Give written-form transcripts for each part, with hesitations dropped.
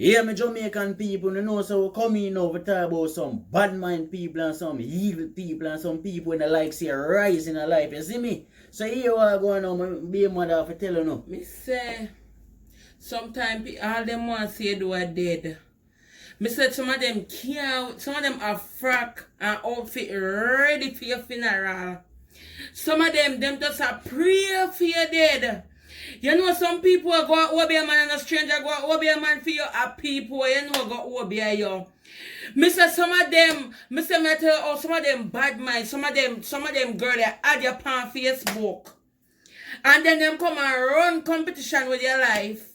Yeah, me Jamaican people, you know, so we come in now to talk about some bad mind people and some evil people and some people in the like say rise in a life, you see me? So here what going on, my baby mother for tell you no. Me say, sometimes all them want to say do are dead. Me said some of them can't, some of them are frack and outfit ready for your funeral. Some of them just a pray for your dead. You know some people go out over a man and a stranger go out over a man for you, a people you know go over you. Me say some of them, me say me tell you how some of them bad mind, some of them girl they add your on Facebook. And then them come and run competition with your life.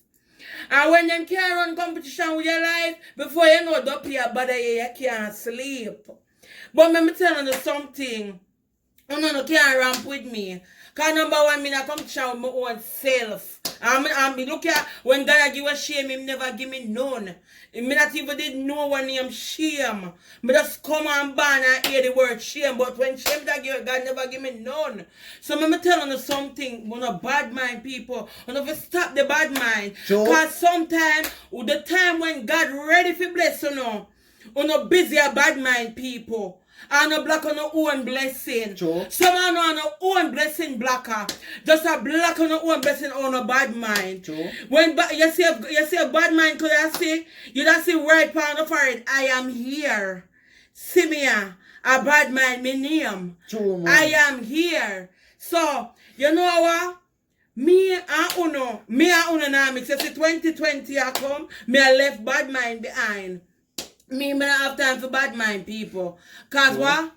And when them can't run competition with your life, before you know the play a bother you can't sleep. But me tell you something. You no can't ramp with me. Cause number one, me not competition with my own self. And me look at when God give a shame, him never give me none. Me not even did know one name shame. Me just come and ban and hear the word shame. But when shame that give, God never give me none. So me tell you something, when a bad mind people, when you stop the bad mind. Sure. Cause sometimes, the time when God ready for bless you know, busy a bad mind people. And a black on our own blessing. Sure. Some are on our own blessing blacker. Just a black on our own blessing on a bad mind. Sure. When you see a bad mind, could I say, you just see right on the forehead, I am here. See me a bad mind, me name. True, man. I am here. So, you know what? Me and Uno now, me say 2020 I come, me I left bad mind behind. Me don't have time for bad mind people. Cause what?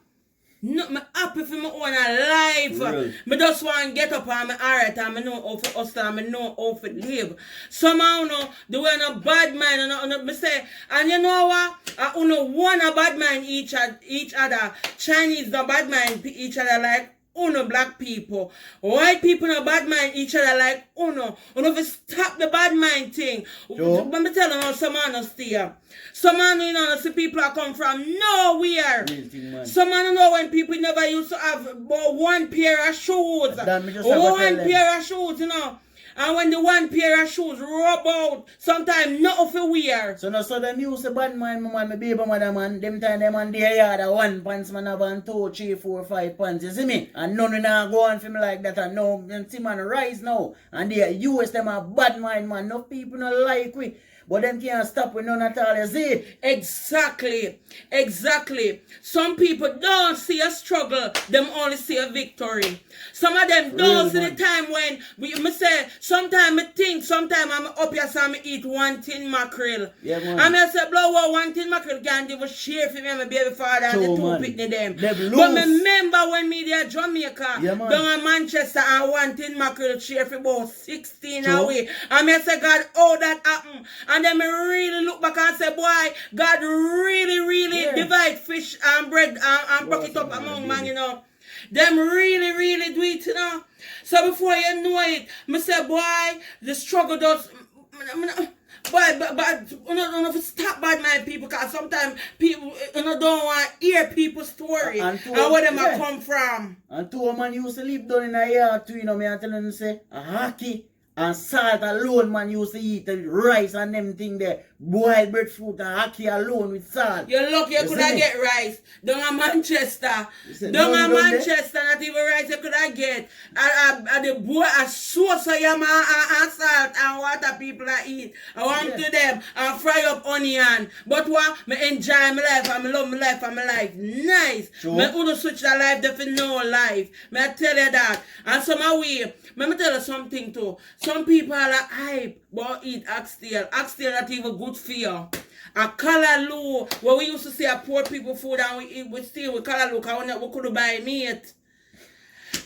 No, me happy for my own life. Really? Me just want to get up and me alright and me know how to hustle and me know how to live. Somehow no, the way no bad mind and me say, and you know what? I one a bad mind each other. Chinese no bad mind each other like black people. White people no bad mind each other like if you stop the bad mind thing. Sure. Let me tell you how some man stay. Some man you know see people that come from nowhere. Some man know when people never used to have but one pair of shoes. One pair of shoes, you know. And when the one pair of shoes rub out, sometimes not for wear. So now so them use the bad mind, my baby mother man, them time them on their yard a one pants man have on 2, 3, 4, 5 pants, you see me? And none of them go on for me like that and now them see man rise now. And they use them a bad mind man. No people no like we. But them can't stop with none at all, you see? Exactly. Some people don't see a struggle, them only see a victory. Some of them don't see the time when me say, sometimes I think, sometimes I'm up here so I eat 1 tin mackerel. Yeah, man. And I say, blow out 1 tin mackerel can't give a share for me and my baby father and the 2 picnic them. But remember when me there Jamaica, down in Manchester and 1 tin mackerel share for about 16 away. And I say, God, how that happened? And then I really look back and say, boy, God really divide fish and bread and broke it up among man, you know. Them really do it, you know. So before you know it, I say, boy, the struggle does. But you know, stop bad mind people, because sometimes people don't want to hear people's story and where them come from. And 2 man used to live down in a yard too, you know, me I tell them say, a hockey and salt alone man used to eat the rice and them thing there. Boiled breadfruit and hockey alone with salt. You're lucky you could have get rice. Down in Manchester. Down in Manchester, not even rice you could have get. And the boy a sauce of yam and salt and water people that eat. I want to them and fry up onion. But what? Me enjoy my life and I love my life and my life. Nice. Sure. Me would switch the life there for no life. Me I tell you that. And some way, let me tell you something too. Some people are like hype but eat oxtail. Oxtail not even good for you. A callaloo, where we used to say a poor people food and we still with callaloo because we couldn't buy meat.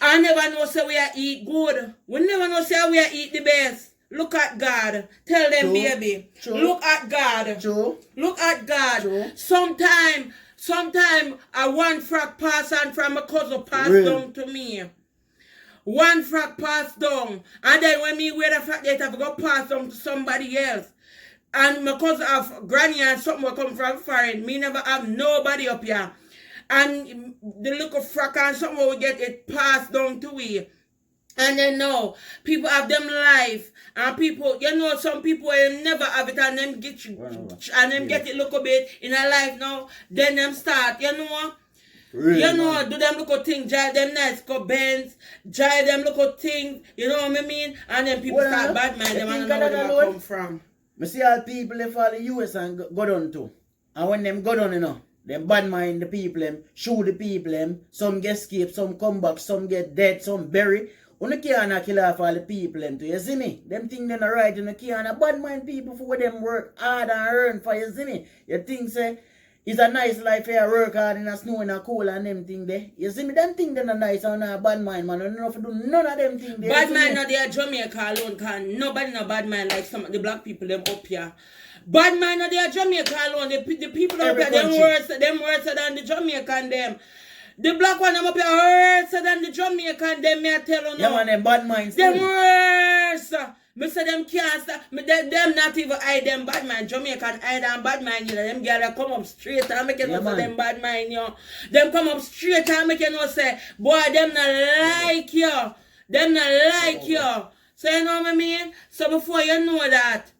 I never know say we are eat good. We never know say we are eat the best. Look at God. Tell them, baby. Look at God. Look at God. Sometime a one frack pass on from a cousin pass down to me. One frack pass down. And then when me wear the frack, they have to go pass down to somebody else. And because of granny and something will come from foreign, me never have nobody up here. And the little frack and something will get it passed down to we. And then now, people have them life, and people, you know, some people will never have it, and them get get it little bit in a life now. Then them start, you know, Really, you know, man. do them little things, drive them nice go Benz, drive them little things, you know what I mean? And then people start bad mind them and know where they come from. I see all people they fall the US and go down too. And when them go down, you know, them bad mind the people, them shoot the people, them some get escape, some come back, some get dead, some bury. You can't kill off all the people them too, you see me? Them think they're right, you can't bad mind people for them work hard and earn for, you see me? You think say it's a nice life here, work hard in the snow and the cold and them thing there. You see me? Them think they're nice and not bad mind, man. You don't have to do none of them things there. Bad mind not there Jamaica alone, can nobody no bad mind like some of the black people them up here. Bad mind not there Jamaica alone. The people up here, them worse than the Jamaican them. The black one them up here worse than the Jamaican them, me I tell you now. Yeah, man, them bad minds. Them worse. Me say them can't stop. Them not even hide them bad mind. Jamaican hide and bad mind, you know. Them girls that come up straight and make you know say them bad mind, you know. Them come up straight and make you know say, boy, them not like you. Them not like you. So you know what I mean? So before you know that,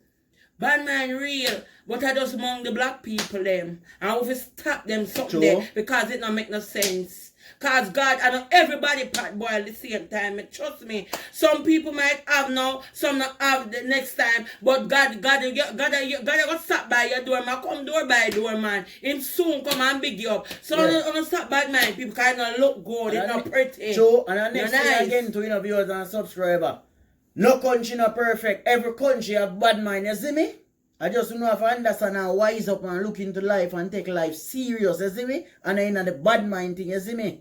bad mind real. But I just among the black people them. And we stop them something there because it don't make no sense. Because God, I know everybody pot boil at the same time. Trust me. Some people might have now, some not have the next time. But God gonna stop by your door, man. Come door by door, man. Him soon come and big you up. So I'm gonna stop bad mind. People kind of look good, it's not pretty. True, and the next thing again to viewers and subscribers. No country not perfect. Every country have bad mind, you see me? I just know if I understand and wise up and look into life and take life serious, you see me? And then the bad mind thing, you see me?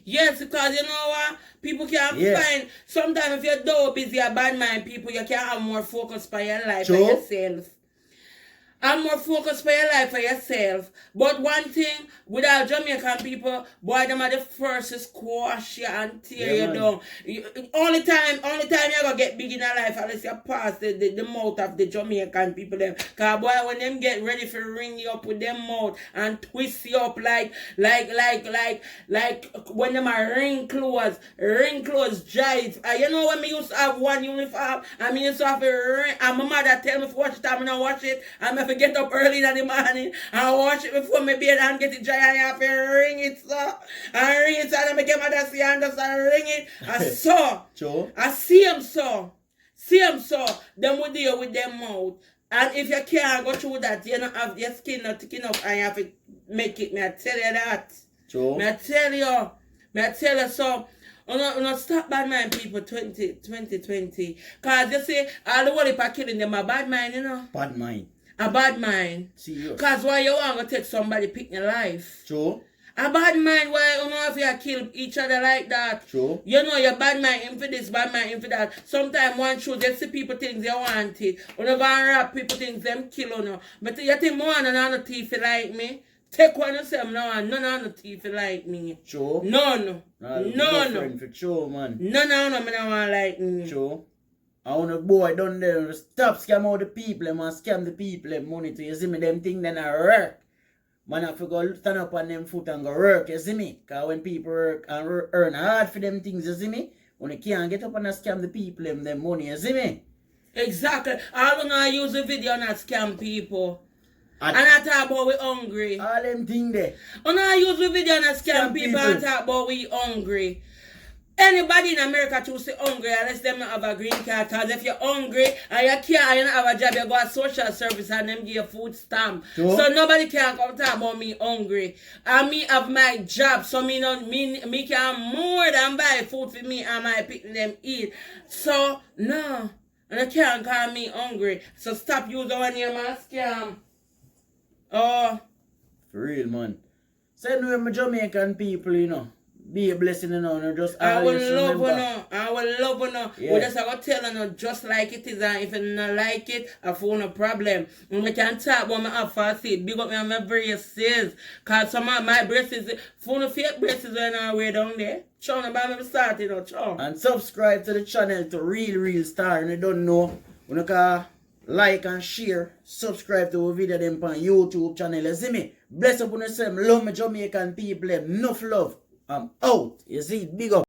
Yes, because you know what? People can't find, sometimes if you're though busy a bad mind people, you can have more focus for your life for yourself. And more focus for your life for yourself. But one thing, with our Jamaican people, boy, them are the first to squash you and tear you down. Only time you're going to get big in your life unless you pass the mouth of the Jamaican people. Because boy, when them get ready to ring you up with them mouth and twist you up like when them are ring clothes jive. You know when me used to have one uniform, and me used to have a ring, and my mother tell me to watch it, I'm not watch it, and if I get up early in the morning and wash it before my bed and get it dry, and I have to ring it, so and ring it, so I make my mother see and just ring it. And so I see them so them will deal with them mouth. And if you can't go through that, you don't have your skin not thick enough and you have to make it. May I tell you that? May I tell you so. Not stop bad mind people 2020. Cause you see all the world are killing them a bad mind, you know. Bad mind. A bad mind. Serious. Cause why you want to take somebody pick your life? True. A bad mind, why you know if you kill each other like that? True. You know your bad mind in for this, bad mind in for that. Sometimes one shoot, you see people think they want it. When you go and rap, people think them kill you. But you think more than on the thief like me? Take one of them now and none of the thief like me. True. None. For true, man. None of them don't want like me. True. I want a boy done there stop scam all the people and scam the people and money to you see me them thing then I work. Man have to go stand up on them foot and go work, you see me? Cause when people work and earn hard for them things, you see me? When you can't get up and scam the people them money, you see me? Exactly. I don't know I use the video and scam people. And I talk about we hungry. All them things there. And I use the video and scam people and talk about we hungry. Anybody in America choose to hungry unless them not have a green card. Because if you're hungry and you can't you don't have a job, you go to social service and them give you food stamp. Sure. So nobody can come talk about me hungry. And me have my job, so me can more than buy food for me and my people them eat. So no. And you can't call me hungry. So stop using one name and scam. Oh. For real, man. Say no, my Jamaican people, you know. Be a blessing, you know. Just I will love you now. I will love you now. Yeah. We just have to tell you just like it is. And if you don't like it, I found no problem. And we can talk about my alpha seed. Big up me on my braces. Because some of my braces, found fake braces are now way down there. Show them about me started out. Show. And subscribe to the channel to Real Star. And you don't know, you can like and share. Subscribe to our video them on YouTube channel. You see me? Bless up on yourself. Love my Jamaican people. Enough love. I'm out. You see, big up.